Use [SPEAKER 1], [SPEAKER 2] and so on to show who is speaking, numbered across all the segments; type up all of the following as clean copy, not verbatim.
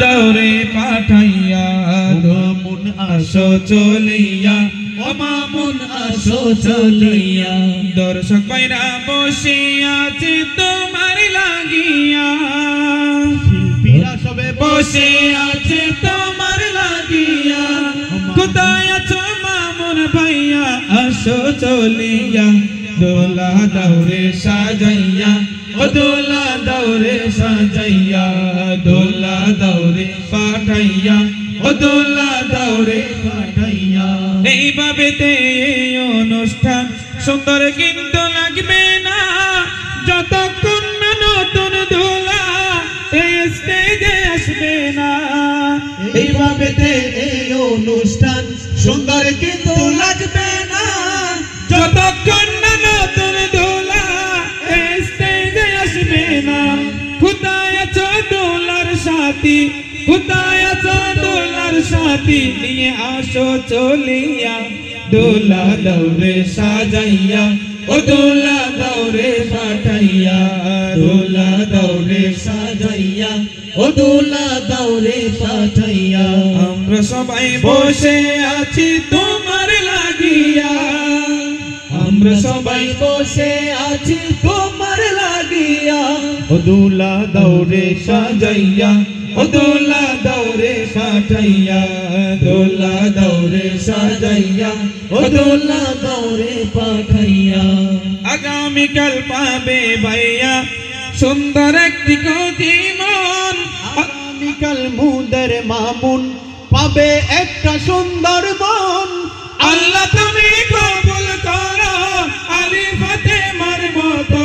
[SPEAKER 1] দৌড়ে পাঠাইয়া মামুন আসো চলিয়া ও মামুন আসো চলিয়া দর্শক ভাইরা বসে আছে তোমার লাগিয়া শিল্পীরা সবে বসে আছে তোমার লাগিয়া কোথায় আছো মামুন ভাইয়া আসো চলিয়া দোলা দৌড়ে সাজাইয়া ও দোলা দৌড়ে সাজাইয়া দোলা দৌড়ে পাঠাইয়া ও দোলা দৌড়ে পাঠাইয়া এইভাবেতে এই অনুষ্ঠান সুন্দর কিন্তু লাগবে না যতক্ষণ না নতুন দোলা এই স্টেজে আসবে না এইভাবেতে এই অনুষ্ঠান সুন্দর কিন্তু লাগবে না যতক্ষণ না নতুন দোলা এই স্টেজে আসবে না কোথায় আছো দোলার সাথী কোথায় আছো দোলার সাথী নিয়ে আসো চলিয়া দোলা দৌড়ে সাজাইয়া ও দোলা দৌড়ে পাঠাইয়া দোলা দৌড়ে সাজাইয়া ও দোলা দৌড়ে পাঠাইয়া আমরা সবাই বসে আছি তোমার লাগিয়া আমরা সবাই বসে আছি তোমার লাগিয়া ও দোলা দৌড়ে সাজাইয়া ও দোলা দৌড়ে পাঠাইয়া দোলা দৌড়ে সাজাইয়া ও দোলা দৌড়ে পাঠাইয়া আগামীকাল পাবে ভাইয়া সুন্দর একটি কদিমন আগামীকাল মুদের মামুন পাবে একটা সুন্দর মন আল্লাহ তুমি কবুল করো আলী ফাতেমার মতো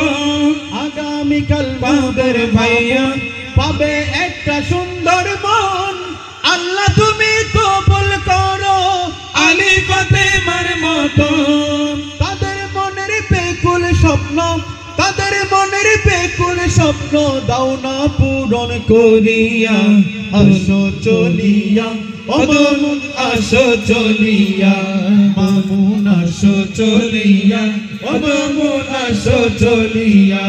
[SPEAKER 1] আগামীকাল মুদের ভাইয়া পাবে একটা সুন্দর মন আল্লাহ তুমি কবুল করো আলী ফাতেমার মতো তাদের মনের বেকুল স্বপ্ন তাদের মনের বেকুল স্বপ্ন দাও না পূরণ করিয়া আসো চলিয়া ও মামুন আসো চলিয়া মামুন আসো চলিয়া ও মামুন আসো চলিয়া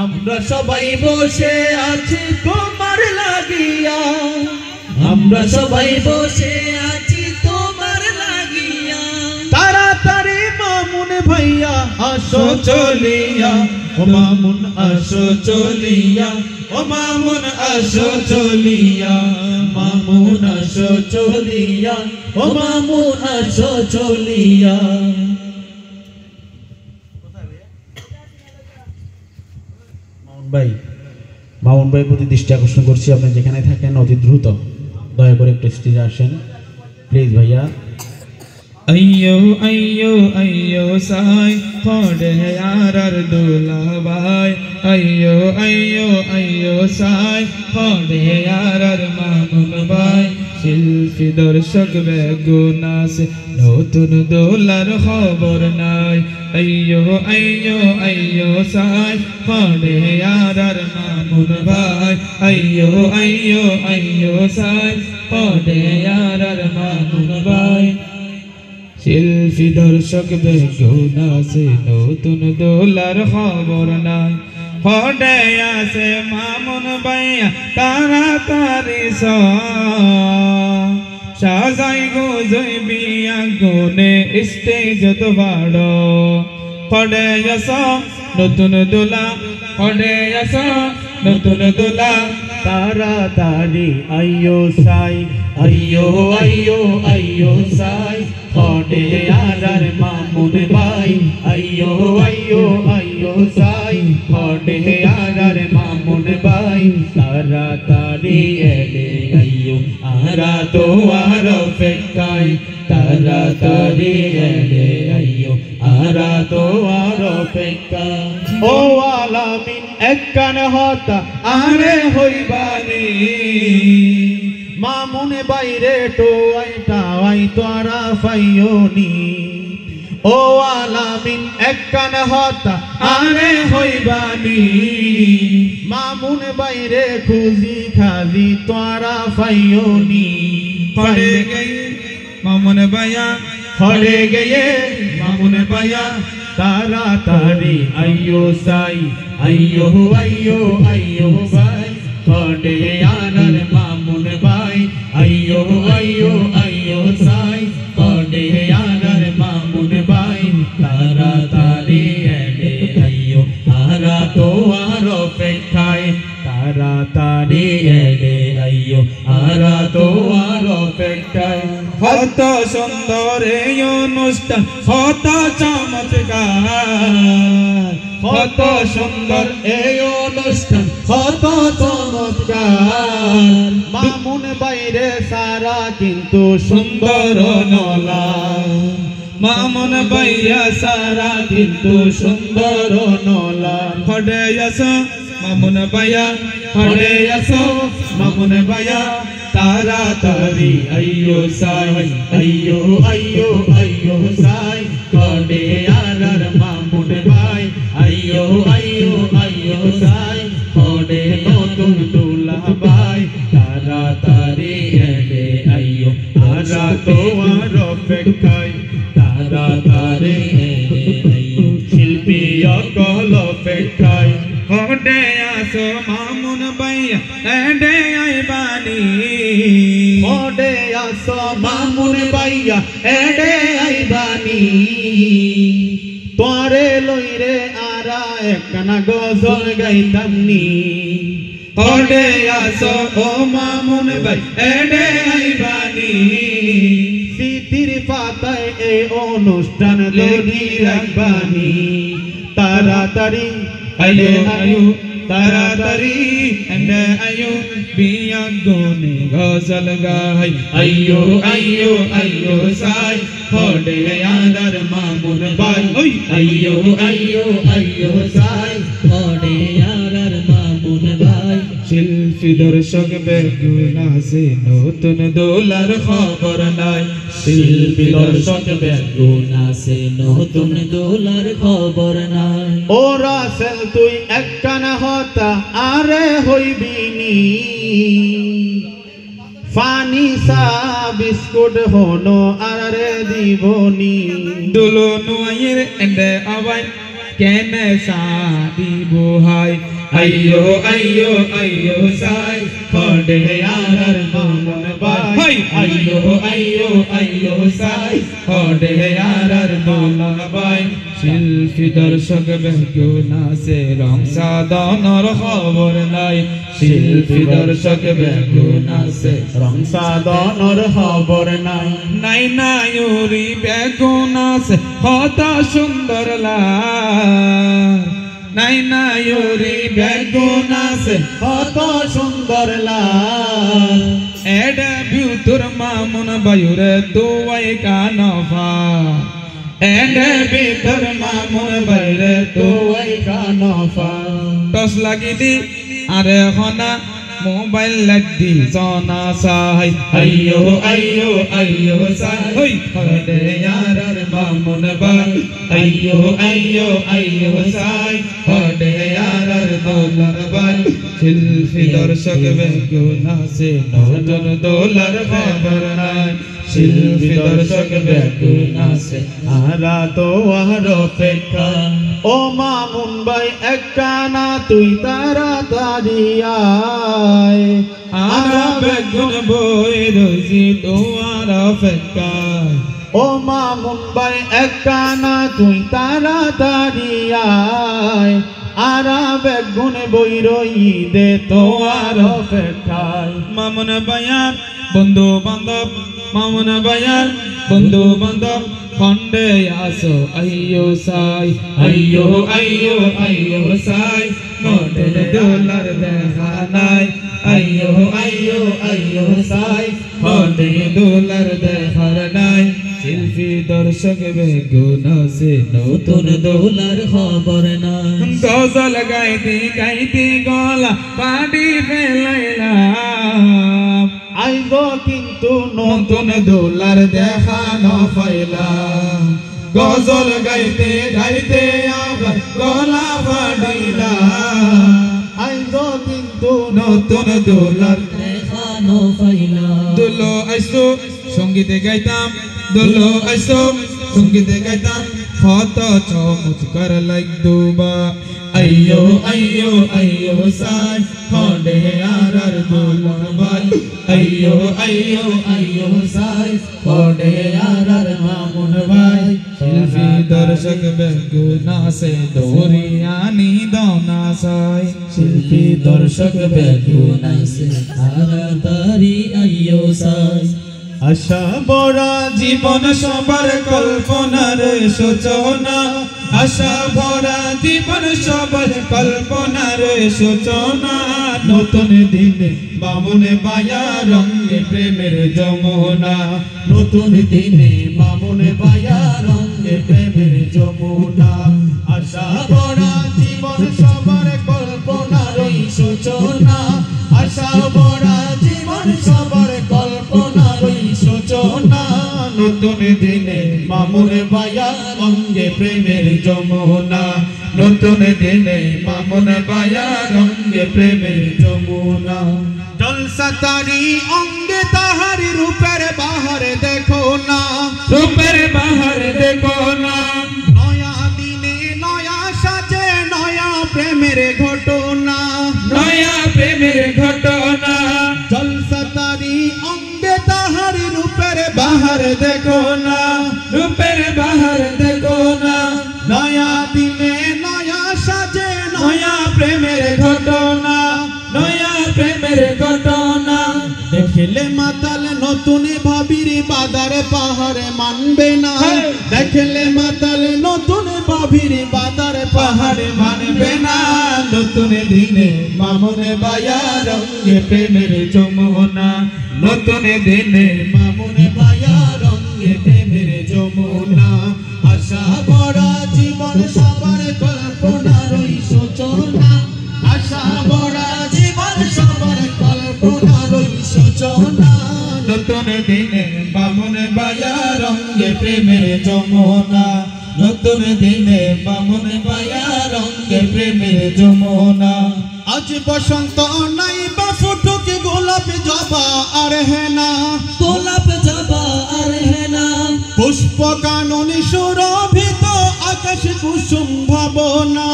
[SPEAKER 1] আমরা সবাই বসে আছি তোমার লাগিয়া আমরা সবাই বসে আছি তোমার লাগিয়া তাড়াতাড়ি মামুন ভাইয়া আসো চলিয়া ও মামুন আসো চলিয়া ও মামুন আসো চলিয়া মামুন আসো চলিয়া ও মামুন আসো চলিয়া
[SPEAKER 2] মামুন ভাই প্রতি দৃষ্টি আকর্ষণ করছি আপনি যেখানে থাকেন অতি দ্রুত দয়া করে একটু স্টেজে আসেন প্লিজ ভাইয়া
[SPEAKER 1] अय्यो अय्यो अय्यो साई पड़े यार दूल्हा भाई अय्यो अय्यो अय्यो साई पड़े यार मामुन भाई शिल्पी दर्शक बेगुना से नतून दोलार खबर नाई अय्यो अय्यो अय्यो साई पड़े यार मामुन भाई अय्यो अय्यो अय्यो साई पड़े यार मामुन भाई শিল্পী দর্শক বেগুনা সে নতুন দোলার খবর নাই হডে আছে মামুন ভাইয়া তাড়াতাড়ি সাজাই গোজই বিয়া গুনে স্টেজ তো বাড় হডে আস নতুন দোলা হডে আস নতুন দোলা
[SPEAKER 2] তাড়াতাড়ি আইয়ো সাই আইয়ো আইয়ো আইয়ো সাই হডে यार মামুন ভাই আইয়ো আইয়ো আইয়ো সাই হডে यार মামুন ভাই তাড়াতাড়ি এলে আইয়ো আরা তো আর অপেক্ষায় তাড়াতাড়ি এলে আইয়ো আরা তো আর অপেক্ষা ও আলামিন একখান হতা আরে হইবানি মামুন বাইরে টোয়াই টাওয়াই তোরা ফাইওনি ও আলামিন একখান হতা আরে হইবানি মামুন বাইরে খুঁজি খাজি তোরা ফাইওনি
[SPEAKER 1] पड़े गए मामुन भैया
[SPEAKER 2] হরে গিয়ে মামুন ভাইয়া তাড়াতাড়ি আইয়ো সাই আইয়ো আইয়ো আইয়ো ভাই হডে यार মামুন এডে আইয়ো আরা তোমার অপেক্ষায়
[SPEAKER 1] কত সুন্দর এই অনুষ্ঠান কত চমৎকার
[SPEAKER 2] কত সুন্দর এই অনুষ্ঠান কত চমৎকার মামুন বাইরে সারা কিন্তু সুন্দর নলা
[SPEAKER 1] মামুন ভাইয়া সারা
[SPEAKER 2] কিন্তু সুন্দর নলা
[SPEAKER 1] ফড়ে আসো মামুন ভাইয়া ফড়ে আসো মামুন ভাইয়া তাড়াতাড়ি
[SPEAKER 2] আইয়ো সাই আইয়ো আইয়ো আইয়ো সাই কডে আরার মামুন ভাই আইয়ো আইয়ো আইয়ো সাই কডে নতুন দুলা ভাই তাড়াতাড়ি এডে আইয়ো আরা তোমার অপেক্ষায় তাড়াতাড়ি এডে আইয়ো শিল্পী অকল অপেক্ষায়
[SPEAKER 1] ফড়ে আসো মামুন ভাইয়া এডে আইবানি
[SPEAKER 2] ওডে আসো মামুন ভাইয়া এডে আইবানি তোরে লইরে আরা একখানা গজল গাইতামনি
[SPEAKER 1] ফড়ে আসো ও মামুন ভাই এডে আইবানি
[SPEAKER 2] স্মৃতির পাতায় এই অনুষ্ঠান ধরি রাখবানি তাড়াতাড়ি
[SPEAKER 1] আয়ো আয়ো তাড়াতাড়ি এন্ডে আয়ো বিয়া গোনে গজল গাই
[SPEAKER 2] আইয়ো আইয়ো আইয়ো সাই ফড়ে আদার মামুন ভাই
[SPEAKER 1] ওই
[SPEAKER 2] আইয়ো আইয়ো আইয়ো সাই ফড়ে আদার মামুন ভাই
[SPEAKER 1] শিল্পী দর্শক বেগুন আছে নতুন দোলার খবর নাই
[SPEAKER 2] শিল্পী দর্শক বেগুন আছে নতুন দোলার খবর নাই ও রাসেল তুই একখানা হতা আরে হইবিনি ফানি সা বিস্কুট হনো আরে দিবনি
[SPEAKER 1] দুলো নুয়ের এন্ডে আবাই কেনে সাদি বুহাই
[SPEAKER 2] আইয়ো আইয়ো আইয়ো সাই ফড়ে আরার মামুন ভাই আইয়ো আইয়ো আইয়ো সাই ফড়ে আরার মামুন ভাই
[SPEAKER 1] শিল্পী দর্শক বেগুন আছে রং সাদনর খবর নাই শিল্পী দর্শক বেগুন আছে
[SPEAKER 2] রং সাদনর খবর নাই
[SPEAKER 1] নাই নায়ুরি বেগুন আছে কত সুন্দর লাল নাই নায়ুরি বেগুন আছে
[SPEAKER 2] কত সুন্দর লাল
[SPEAKER 1] এডে বিউতুর মামুন বায়ুরে দুয়াই কানফা এডে বিউতুর মামুন বাইরে তো
[SPEAKER 2] ওই কানফা
[SPEAKER 1] টস লাগিলি আরে হনা মোবাইল লাগদি জনা সাই
[SPEAKER 2] আইয়ো আইয়ো আইয়ো সাই
[SPEAKER 1] হই
[SPEAKER 2] ফড়ে আরার মামুন ভাই আইয়ো আইয়ো আইয়ো সাই ফড়ে আরার দোলার ভাই
[SPEAKER 1] শিল্পী দর্শক বেগুন আছে নতুন দোলার খবর নাই শিল্পী দর্শক বেগুন আছে
[SPEAKER 2] আরা তো আর অপেক্ষা ও মামুন ভাই একখানা তুই তাড়াতাড়ি আয়
[SPEAKER 1] আরা বেগুন বই রইছি তোমার অপেক্ষায়
[SPEAKER 2] ও মামুন ভাই একখানা তুই তাড়াতাড়ি আয় আরা বেগুন বই রই দে তোমার অপেক্ষায়
[SPEAKER 1] মামুন বায়ার বন্ধু বান্ধব মামুন বায়ার বন্ধু বান্ধব খন্ডে আসো আইয়ো সাই
[SPEAKER 2] আইয়ো আইয়ো আইয়ো সাই
[SPEAKER 1] নতুন দোলার দেখা নাই
[SPEAKER 2] আইয়ো আইয়ো আইয়ো সাই
[SPEAKER 1] নতুন দোলার দেখার নাই শিল্পী দর্শক বেগুন আছে নতুন
[SPEAKER 2] দোলার খবর নাই
[SPEAKER 1] গজল গাইতে গাইতে গলা পাটি ফেলাইলাম
[SPEAKER 2] আইব কিন্তু
[SPEAKER 1] নতুন দোলার দেখা ন পাইলাম গজল গাইতে গাইতে আবার গলা ফাটিলাম
[SPEAKER 2] আইব কিন্তু
[SPEAKER 1] নতুন দোলার
[SPEAKER 2] দেখানো পাইলা
[SPEAKER 1] দুলো আইসো সঙ্গীতে গাইতাম দুলো আইসো সঙ্গীতে গাইতাম কত চমৎকার লাগদুবা
[SPEAKER 2] আইয়ো আইয়ো আইয়ো সাই খন্ডে আরার দোলার ভাই আইয়ো আইয়ো আইয়ো সাই খন্ডে আরার মামুন ভাই
[SPEAKER 1] শিল্পী দর্শক বেগুনা সে দরিয়ানি দনা সাই
[SPEAKER 3] শিল্পী দর্শক বেগুনাই সে তাড়াতাড়ি আইও সাই
[SPEAKER 1] আশা ভরা জীবন সবার কল্পনার সূচনা আশা ভরা জীবন সবার কল্পনার সূচনা নতুন দিনে বামুনে বায়া রঙে প্রেমের যমুনা
[SPEAKER 3] নতুন দিনে মামুনে বায়া রঙে প্রেমের যমুনা আশা ভরা জীবন সবার কল্পনার সূচনা আশা ভরা জীবন সবার কল্পনার সূচনা
[SPEAKER 1] নতুন দিনে মামুনে বায়া রঙে প্রেমের যমুনা নতুন দিনে মামুনে বায়া রঙে প্রেমের যমুনা
[SPEAKER 3] জলসা তারি অঙ্গে তাহারি রূপের বাহারে দেখো না
[SPEAKER 1] রূপের বাহার দেখো না
[SPEAKER 3] নয়া দিনে নয়া সাজে নয়া প্রেমের ঘটনা
[SPEAKER 1] নয়া প্রেমের ঘটনা
[SPEAKER 3] জলসা তারি অঙ্গে তাহারি রূপের
[SPEAKER 1] বাহার দেখো না রূপের বাহার দেখো না
[SPEAKER 3] নয়া দিনে নয়া সাজে
[SPEAKER 1] নয়া প্রেমের ঘটনা নয়া প্রেমের ঘটনা
[SPEAKER 3] দেখলে মাতাল নতুন ভাবির বাদারে পাহাড়ে মানবে না দেখলে মাতাল নতুন ভাবির বাদারে
[SPEAKER 1] পাহাড়ে মানবে না নতুন দিনে মামুনে বায়া রঙে প্রেমের যমুনা নতুন দিনে
[SPEAKER 3] মামুনে বায়া রঙে প্রেমের যমুনা আশা ভরা জীবন সবার কল্পনার সূচনা আশা ভরা জীবন সবার কল্পনার সূচনা
[SPEAKER 1] নতুন দিনে বামুনে বায়া রঙে প্রেমের যমুনা নতুন দিনে বামুনে বায়া রঙে প্রেমের যমুনা
[SPEAKER 3] আজ বসন্ত নাই বা ফুটুক গোলাপ জবা আর হেনা গোলাপ জবা আর হেনা পুষ্প কাননে সুরভিত আকাশ কুসুম ভাবনা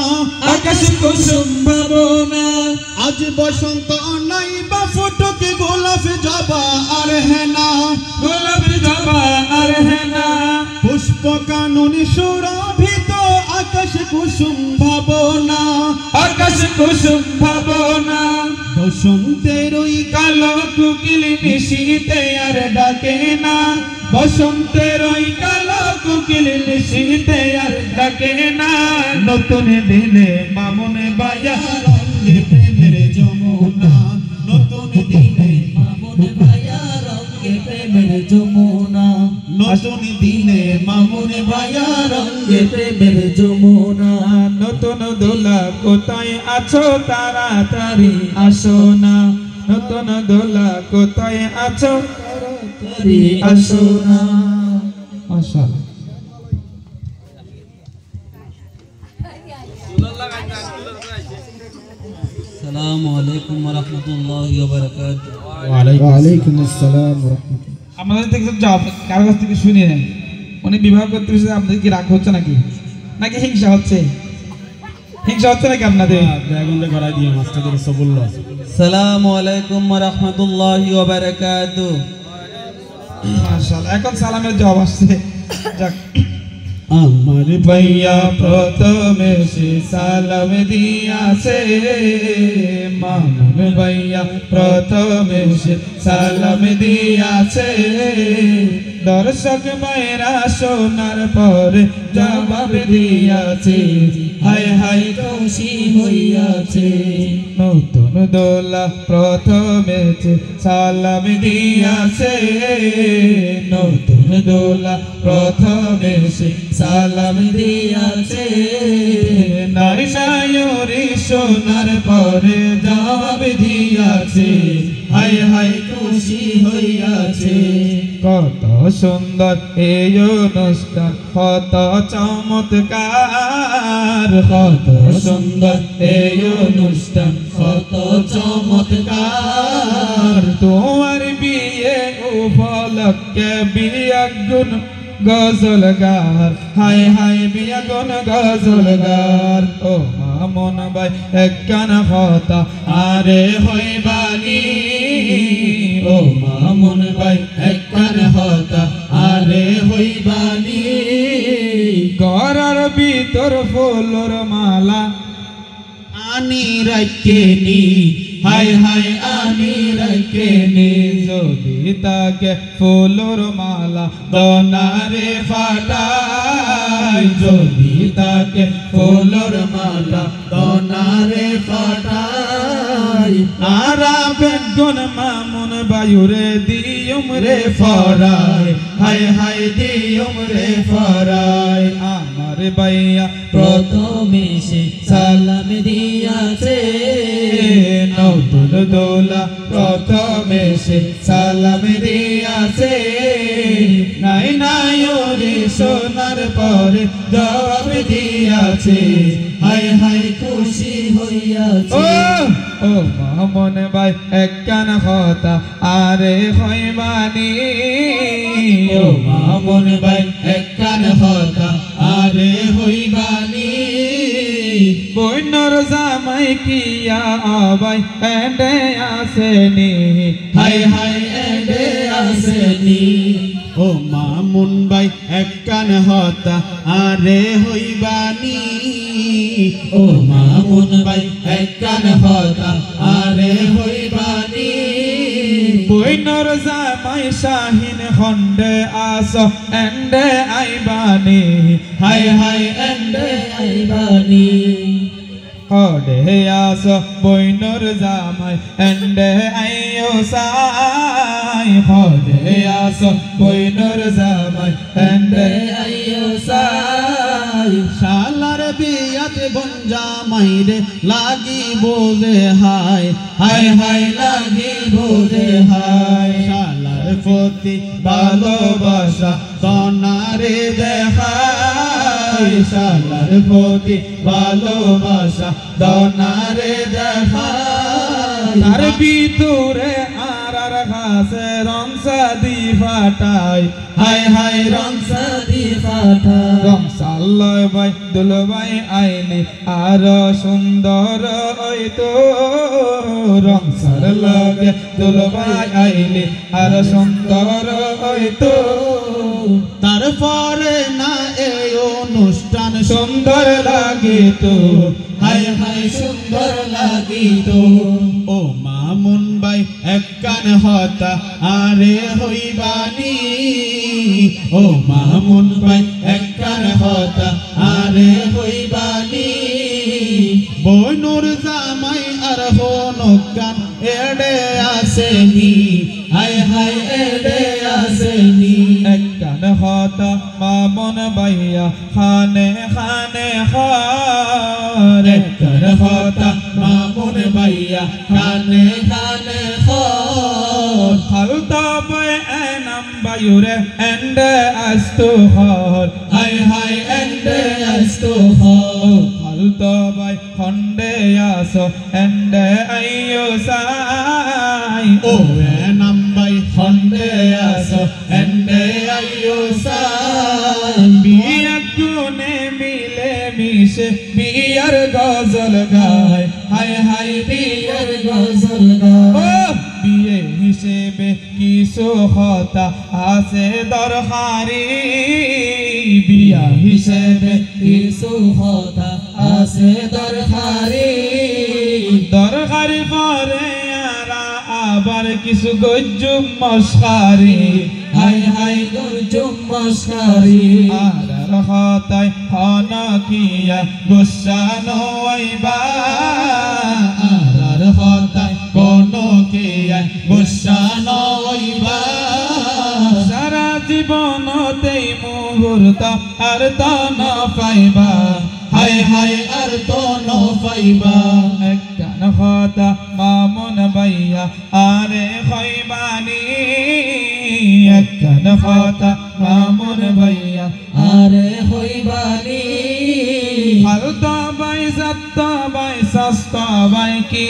[SPEAKER 1] আকাশ কুসুম ভাবনা
[SPEAKER 3] আজ বসন্ত নাই বা ফুটুক গোলাপ জবা আর হেনা
[SPEAKER 1] গোলাপ জবা আর হেনা
[SPEAKER 3] পুষ্প কাননে সুরভিত আকাশ কুসুম ভাবনা
[SPEAKER 1] আকাশ কুসুম ভাবনা
[SPEAKER 3] বসন্তের ওই
[SPEAKER 1] কালো কুকিল নিশীতে আর ডাকে না বসন্তের ওই কালো কুকিল নিশীতে আর ডাকে না নতুন দিনে মামুনে বায়া
[SPEAKER 3] রঙে প্রেমের যমুনা নতুন দিনে মামুনে বায়া রঙে প্রেমের যমুনা নতুন দিনে মামুনে বায়া রঙে প্রেমের যমুনা
[SPEAKER 1] নতুন দোলা কোথায় আছো তাড়াতাড়ি আসো না নতুন দোলা কোথায় আছো
[SPEAKER 3] তাড়াতাড়ি আসো না
[SPEAKER 1] মাশাআল্লাহ
[SPEAKER 4] السلام عليكم ورحمة الله وبركاته
[SPEAKER 2] ওয়ালাইকুম আসসালাম ওয়া রাহমাতুল্লাহ।
[SPEAKER 1] আমাদের থেকে জবাব কারো কাছ থেকে শুনে নেন উনি বিবাহ করতে এসেছে আপনাদের কি রাগ হচ্ছে নাকি নাকি হিংসা হচ্ছে নাকি আপনাদের
[SPEAKER 2] বেগুনটা গড়াই দিয়ে মাস্টারদের সবুল্লাহ
[SPEAKER 4] السلام عليكم ورحمة الله وبركاته
[SPEAKER 1] মাশাআল্লাহ এখন সালামের জবাব আসছে যাক
[SPEAKER 2] আমার
[SPEAKER 1] ভাইয়া প্রথমে সে সালাম দিয়াছে মামুন ভাইয়া প্রথমে সে সালাম দিয়াছে দর্শক ভাইরা শোনার পরে জবাব দিয়াছে হায় হায় খুশি হইয়াছে নতুন দোলা প্রথমে সে সালাম দিয়াছে নতুন দোলা প্রথমে সে সালাম দিয়াছে নারী সায়রি সোনার পরে জবাব দিয়াছে হায় হায় খুশি হইয়াছে কত সুন্দর এই অনুষ্ঠান কত চমৎকার কত সুন্দর এই অনুষ্ঠান কত চমৎকার তোমার বিয়ে উপলক্ষে বিয়াগুন গজল গার হায় হায় বিয়াগুন গজল গার ও মামুন ভাই একখান কথা আরে হইবানি ও মামুন ভাই একখান কথা আরে হইবানি গড়ার ভিতর ফুলর মালা
[SPEAKER 3] আনি রাখে নি হায় হায় আনি রাখে নি
[SPEAKER 1] যদি তাকে ফুলর মালা দনারে ফাটাই যদি তাকে ফুলর মালা
[SPEAKER 3] দনারে ফাটাই
[SPEAKER 1] আরা বেগুন মামুন বায়ুরে দিয়ম রে ফরাই হায় হায় দিয়ম রে ফরাই আমার বাইয়া
[SPEAKER 4] প্রথমে সে সালাম দিয়াছে
[SPEAKER 1] নতুন দোলা প্রথমে সে সালাম দিয়াছে নাই নাই ওরে সোনার পরে জবাব দিয়াছে
[SPEAKER 4] হায় হায় খুশি হইয়াছে
[SPEAKER 1] ও মামুন ভাই একখান কথা আরে হইবানি
[SPEAKER 3] ও মামুন ভাই একখান কথা আরে হইবানি
[SPEAKER 1] বইনর জামাই কিয়া আবাই এন্ডে আসেনি
[SPEAKER 3] হায় হায় এডে আসেনি ও মামুন ভাই একখান হতা আরে হইবানি ও মামুন ভাই একখান হতা আরে হইবানি
[SPEAKER 1] বইনর জামাই শাহিন খন্ডে আস এন্ডে আইবানি
[SPEAKER 3] হায় হায় এডে
[SPEAKER 4] আইবানি
[SPEAKER 1] হডে আস বইনর জামাই এন্ডে আইও সাই হডে আস বইনর জামাই এন্ডে
[SPEAKER 4] আইও সাই
[SPEAKER 3] শালার বিয়াতে বন জামাইরে লাগি বোঝে হায় হায় হায় লাগি বোঝে হায় শালার প্রতি ভালোবাসা দনারে দেখায় শালার প্রতি ভালোবাসা দনারে দেখায়
[SPEAKER 1] তার ভিতরে আর ঘাসে রংসা দি ফাটাই
[SPEAKER 3] হায় হায় রংসা
[SPEAKER 4] সাদি ফাটা
[SPEAKER 1] রংসাল্লয় ভাই দুলভাই আইলে আর সুন্দর হইতো রংসার লগে দুলভাই আইলে আর সুন্দর হইতো
[SPEAKER 3] তারপরে না এই অনুষ্ঠান
[SPEAKER 1] সুন্দর লাগিত
[SPEAKER 3] হায় হায় সুন্দর লাগিত ও মামুন ভাই একখান হতা আরে হইবানি ও মামুন ভাই একখান হতা আরে হইবানি বইনুর জামাই আর হনকান এডে আসেনি হায় হায় এডে আসেনি
[SPEAKER 1] একখান হতা মামন বাইয়া খানে খানে খার
[SPEAKER 3] একখান হতা মামুন ভাইয়া খানে খানে খর
[SPEAKER 1] হালতা বয় এনাম বায়ুরে এন্ডে আস্তু হর
[SPEAKER 3] হায় হায় এন্ডে আস্তু খর
[SPEAKER 1] হালতা বয় খন্ডে আস এন্ডে আইয়ো সাই
[SPEAKER 3] ও নাম্বাই খন্ডে আস এন্ডে আইয়ো সাই
[SPEAKER 1] বিয়া গুনে মিলে মিশে বিয়ার গজল গায় হায় হায় বিয়ার
[SPEAKER 3] গজল
[SPEAKER 1] ও বিয়ে হিসেবে কিছু হতা আছে দরকারি বিয়া হিসেবে
[SPEAKER 4] কিছু কথা আছে দরকারি
[SPEAKER 1] দরকারি পরে আবার কিছু গজ্জুম মস্কারি
[SPEAKER 4] হায় হায় গর্জুম মস্কারি
[SPEAKER 1] আর হতাই হন কিয়া গুসা নইবা
[SPEAKER 3] আর হতাই কোন কিয়া গুসা নইবা
[SPEAKER 1] সারা জীবনতেই মুহূর্ত আর তো ন পাইবা
[SPEAKER 3] হায় হায় আর তো ন পাইবা
[SPEAKER 1] একখান হতা মামুন বাইয়া আরে হইবানি একখান হতা মামুন বাইয়া
[SPEAKER 4] আরে হইবানি
[SPEAKER 1] হালতা বাই সাত্তা বাই সস্তা বাই কি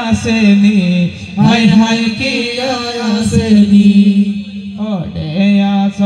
[SPEAKER 1] আসেনি
[SPEAKER 4] হায় হায় কি আসেনি
[SPEAKER 1] ওডে আস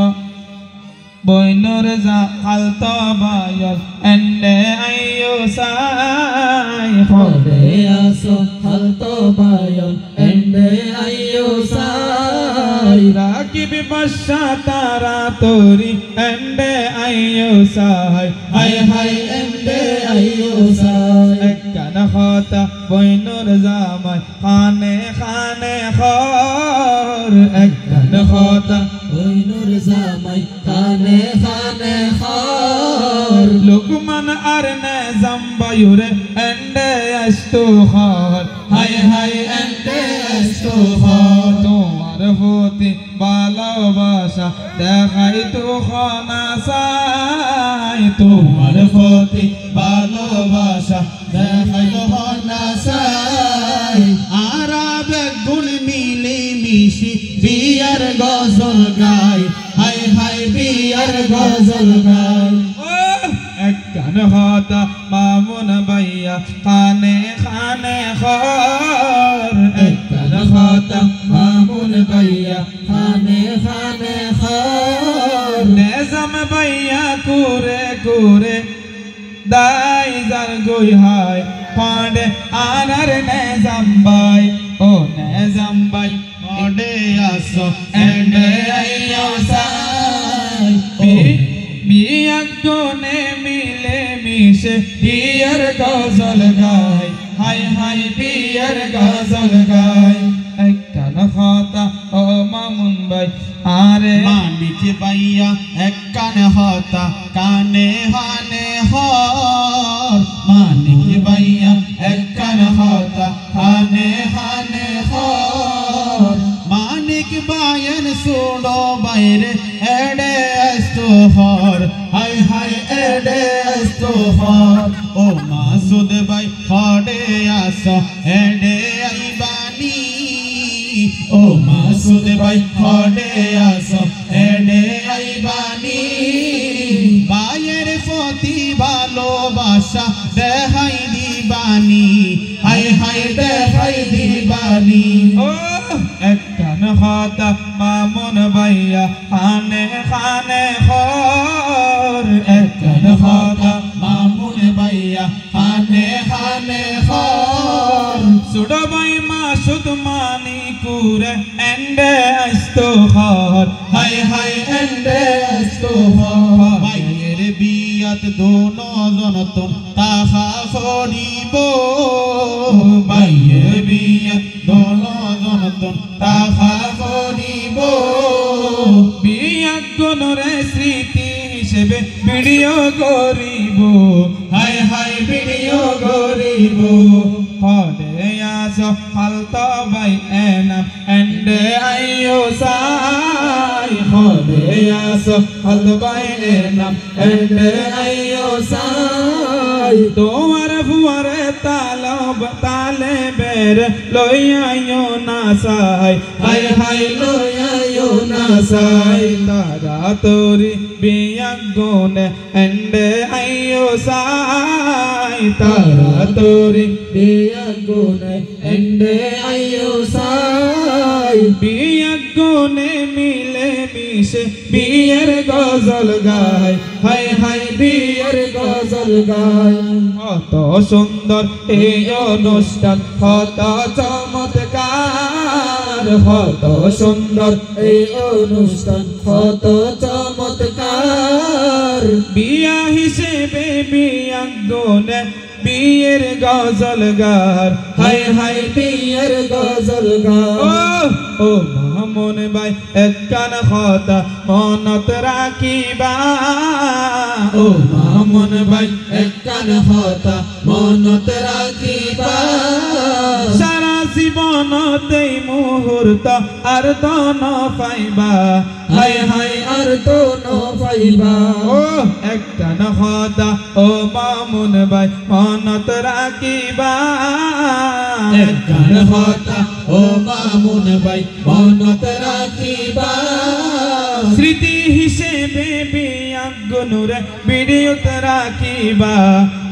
[SPEAKER 1] বইনুর যা হালতা বায়ল এন্ডে আইয়ো সাই
[SPEAKER 4] হরে আসো হালতো বায়ন এন্ডে আইয়ো সাই
[SPEAKER 1] রাকিব bassa tara tori ende ayo sai
[SPEAKER 4] হাই হাই এন্ডে আইও সাই
[SPEAKER 1] ekkan khata boinur zamai khane khane khor ekkan khata
[SPEAKER 4] ওই নূর জামাই খানে খানে খার
[SPEAKER 1] lukman arne zambayure ende astu khor
[SPEAKER 4] হাই হাই এন্ডে আস্তফার
[SPEAKER 1] তোমার প্রতি ভালোবাসা দেখাই তো খানা চাই
[SPEAKER 4] তোমার প্রতি ভালোবাসা দেখাই না চাই
[SPEAKER 3] আরব গুণ মিলে মিশি
[SPEAKER 4] বিয়ার গজল গাই হাই হাই বিয়ার গজল গাই
[SPEAKER 1] একখান হতা মামুন ভাইয়া খানে খানে খর একখান হতা
[SPEAKER 4] মামুন ভাইয়া খানে খানে খার
[SPEAKER 1] নেজাম ভাইয়া কুরে কুরে দাই যার গই হায় পাঁডে আনার নেজাম ভাই ও নেজাম ভাই
[SPEAKER 3] ওডে আসো
[SPEAKER 1] এন্ডে আইয়া সাই বিয়াক গনে মিলে মিশে বিয়ার গজল গায় হাই হাই বিয়ার গজল গায় একখান খাতা ও মামুন ভাই আরে
[SPEAKER 3] মানিক ভাইয়া এক কানে হতা কানে হানে হর মানিক ভাইয়া এক কানে হতা কানে হানে হর মানিক ভাইয়ের সুড়ো বাইরে এডে আস্তু হর হাই হাই এডে আস্তু হর ও মাসুদ ভাই হডে আসো এডে আইবানি ও মাসুদ ভাই হডে আসো এডে আইবানি ভাইয়ের প্রতি ভালোবাসা দেখাই দিবানি হাই হাই দেখাই দিবানি
[SPEAKER 1] ও একখান খাতা মামুন ভাইয়া খানে খানে খর একখান খাতা
[SPEAKER 3] মামুন ভাইয়া হানে হানে হর
[SPEAKER 1] সুড ভাই মাসুদ মানি কুরে এন্ডে আস্তো খর
[SPEAKER 3] হাই হাই এন্ডে আস্তু হর ভাইয়ের বিয়াত দোনো জনতন তাহা করিব ভাইয়ের বিয়াত দোনো জনতন তাহা করিব
[SPEAKER 1] বিয়াক গনরে স্মৃতি হিসেবে ভিডিও করিব
[SPEAKER 3] হাই হাই ভিডিও করিব
[SPEAKER 1] হডে আস হালতা ভাই এনাম এন্ডে আইও সাই হডে আস হালতা ভাই এনাম এন্ডে আইও সাই তোমার ফুয়ারে তালে বের লইয়াইও না সাই হাই হাই লইয়াইও না সাই তারা তোরি বিয়াক গনে এন্ডে আইও সাই তারা তোরি
[SPEAKER 4] বিয়ার গুনে এন্ডে আইও সাই
[SPEAKER 1] বিয়াক গনে মিলে মিশে বিয়ের গজল গায় হাই হাই বিয়ের
[SPEAKER 4] গজল গাই
[SPEAKER 1] কত সুন্দর এই অনুষ্ঠান কত চমৎকার কত সুন্দর
[SPEAKER 4] এই অনুষ্ঠান কত চমৎকার
[SPEAKER 1] বিয়া হিসেবে বিয়াক গনে বিয়ের গজল গার হাই হাই
[SPEAKER 4] বিয়ার গজল
[SPEAKER 1] ও
[SPEAKER 4] গাই
[SPEAKER 1] ও মামুন ভাই একখান কথা মনত রাখিবা ও মামুন ভাই
[SPEAKER 4] একখান হতা মনত রাখিবা
[SPEAKER 1] সারা জীবনতেই মুহূর্ত আর দন পাইবা হাই হাই
[SPEAKER 4] আর তো ন পাইবা
[SPEAKER 1] ও একখান কথা ও মামুন ভাই মনত রাখিবা
[SPEAKER 4] একখান হতা ও মামুন ভাই মনত রাখিবা
[SPEAKER 1] স্মৃতি হিসেবে বিয়াক গনুরে ভিডিওতে রাখিবা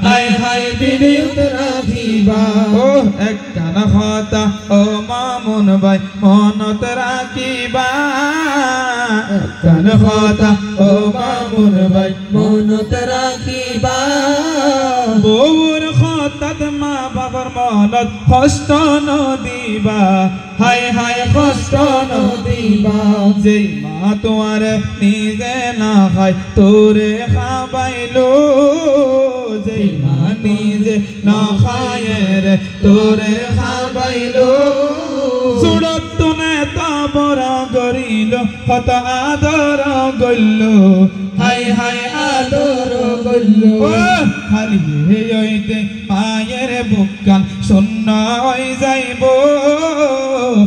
[SPEAKER 4] হাই হাই ভিডিওত রাখিবা
[SPEAKER 1] ও একখান কথা ও মামুন ভাই মনত রাখিবা একখান কথা ও মামুন ভাই
[SPEAKER 4] মনত রাখিবা
[SPEAKER 1] বউর খতাত মা বাবার মনত কষ্ট নদিবা হায় হায় কষ্ট নদিবা যেই মা তোমার নিজে না খায় তোরে খাবাইলো যেই মা নিজে না খায় রে তোরে খাবাইলো সুরত তুনে তাবর গরিল কত আদর গইল হায় হায় আদর গইল খালি হইতে পায়ের বুকান শূন্য হয়ে যাইব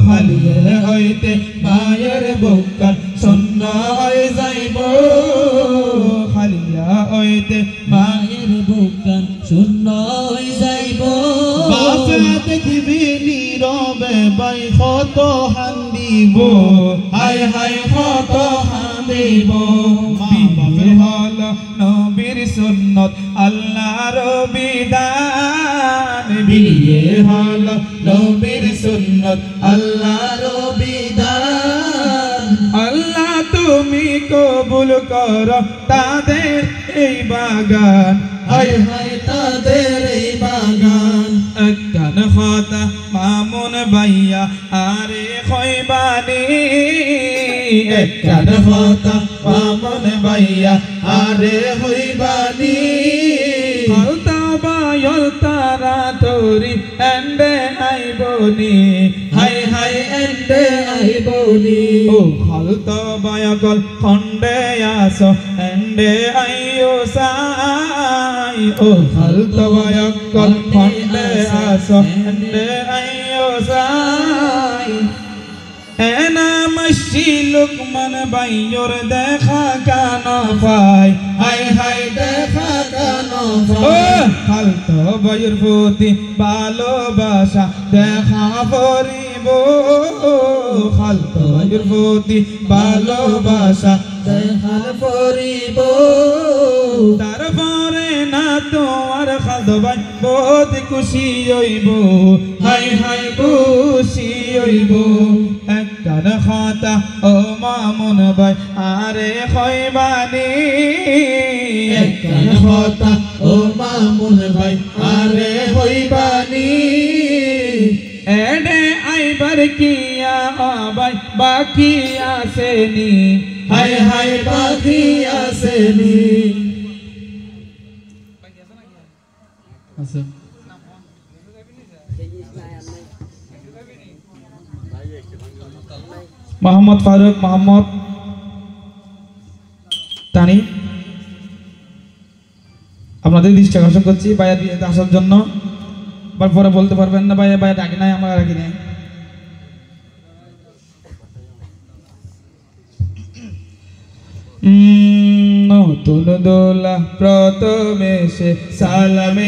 [SPEAKER 1] খালি হইতে পায়ের বুকান শূন্য হয়ে যাইব খালিয়া হইতে
[SPEAKER 4] মায়ের বুকান শূন্য হয়ে যাইব
[SPEAKER 3] বাপে দেখিবি নীরবে বাই কত হান্দিব
[SPEAKER 1] হায় হায় কত হান্দিব বিয়ে হল নবীর সুন্নত আল্লাহর বিধান বিয়ে হল নবীর সুন্নত
[SPEAKER 4] আল্লাহর বিধান
[SPEAKER 1] আল্লাহ তুমি কবুল কর তাদের এই বাগান
[SPEAKER 4] হায় হায় তাদের এই বাগান
[SPEAKER 1] একখান কথা মামুন ভাইয়া আরে খয়বানি একখান কথা মামুন ভাইয়া আরে হইবানি হলতা বায়ল তারা তোরি এন্ডে আইবনি হায় হায় এন্ডে
[SPEAKER 4] আইবনি
[SPEAKER 1] ও হলতা বায়কল খন্ডে আস এন্ডে আইও সাই ও হলতা বায়কল খন্ডে আস এন্ডে আইও সাই এনা মশি লুকমান বাইয়র দেখা কান পাই হায় হায়
[SPEAKER 4] দেখা কান
[SPEAKER 1] ও হালতো বাইর প্রতি ভালোবাসা দেখা পরিব হালতো বাইর প্রতি ভালোবাসা
[SPEAKER 4] দেখার পরিব
[SPEAKER 1] তারপরে না তোমার খালতো ভাই বহুত খুশি হইব হায় হায় খুশি হইব একখান খাতা ও মামুন ভাই আরে খয়বানি
[SPEAKER 4] একখান কথা ও মামুন ভাই আরে হইবানি
[SPEAKER 1] এডে আইবার কিয়া ভাই বাকি আসেনি
[SPEAKER 4] হায় হায় বাকি আসেনি
[SPEAKER 1] মোহাম্মদ ফারুক মোহাম্মদ তানি আপনাদের দৃষ্টি আকর্ষণ করছি ভাইয়া বিয়েতে আসার জন্য পরে বলতে পারবেন না ভাইয়া ভাইয়া ডাকি নাই আমরা রাখি নাই নতুন দোলা প্রথমে সে সালামে